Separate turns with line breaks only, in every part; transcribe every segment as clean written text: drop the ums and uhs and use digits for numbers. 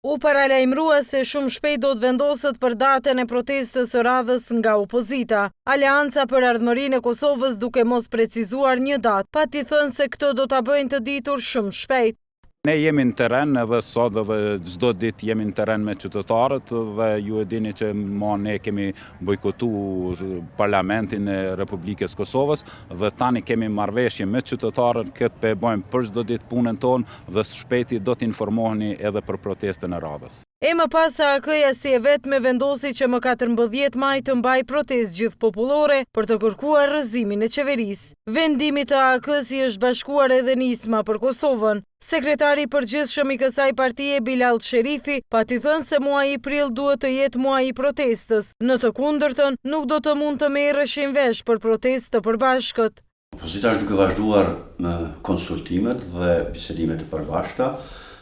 U paralajmërua se shumë shpejt do të vendoset për datën e protestës së radhës nga opozita. Aleanca për Ardhmërinë e Kosovës duke mos precizuar një datë, pa t'i thënë se këtë do ta bëjnë të ditur shumë shpejt.
Ne jemi në teren edhe sot edhe çdo ditë jemi në teren me qytetarët dhe ju e dini që ne kemi bojkotu parlamentin e Republikës Kosovës dhe tani kemi marrëveshje me qytetarët, këtë pe bëjmë për çdo ditë punën tonë dhe shpejti do t'informoheni edhe për protestën e radhës.
E më pas AAK-ja si e vetme vendosi që më 14 maj të mbaj protestë gjithpopullore për të kërkuar rrëzimin e qeverisë. Vendimi të AAK-s i është bashkuar edhe nisma për Kosovën. Sekretari i përgjithshëm i kësaj partie Bilal Sherifi pati thënë se muaji prill duhet të jetë muaji i protestës. Në të kundërtën, nuk do të mund të merreshin vesh për protestë të përbashkët.
Opozita është duke vazhduar me konsultimet dhe bisedimet e përbashkëta,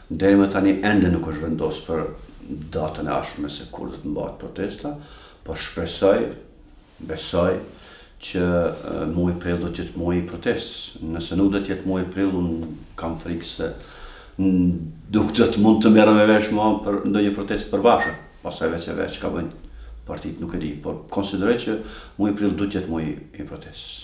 deri më tani ende nuk është vendosur për datën e ardhshme se kur do të mbahet protesta, por shpresoj, besoj që muaji prill do të jetë muaji i protestës. Nëse nuk do të jetë muaji prill, unë kam frikë se nuk do të mund të merrem me vesh më për ndonjë protestë përbashkët. Pastaj veç ka bëjnë partitë nuk e di, por konsideroj që muaji prill do të jetë muaji i protestës.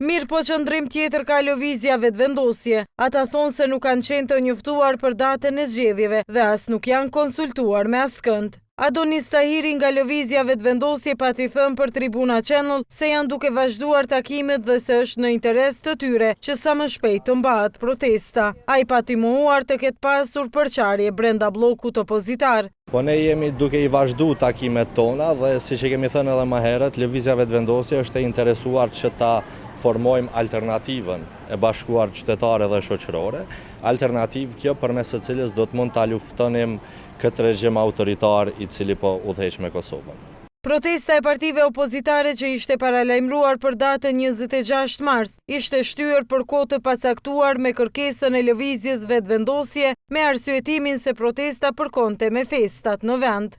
Mirë po qëndrim tjetër ka lëvizja vetëvendosje. Ata thonë se nuk kanë qenë të njoftuar për datën e zgjedhjeve dhe as nuk janë konsultuar me askënd. Adonis Tahiri nga lëvizja vetëvendosje pati thënë për Tribuna Channel se janë duke vazhduar takimet dhe se është në interes të tyre që sa më shpejt të mbahet protesta. Ai pati mohuar të ketë pasur përçarje brenda bllokut opozitar.
Po ne jemi duke i vazhdu takimet tona dhe si që kemi thënë edhe më herët, lëvizja vetëvendosje është e interesuar që ta formojmë alternativën e bashkuar qytetare dhe shoqërore, alternativë kjo përmes së cilës do të mund ta luftonim këtë regjim autoritar i cili po udhëheq me Kosovën.
Protesta e partive opozitare që ishte paralajmëruar për datën 26 mars, ishte shtyrë për kohë të pacaktuar me kërkesën e lëvizjes vetëvendosje me arsyetimin se protesta përkonte me festat në vend.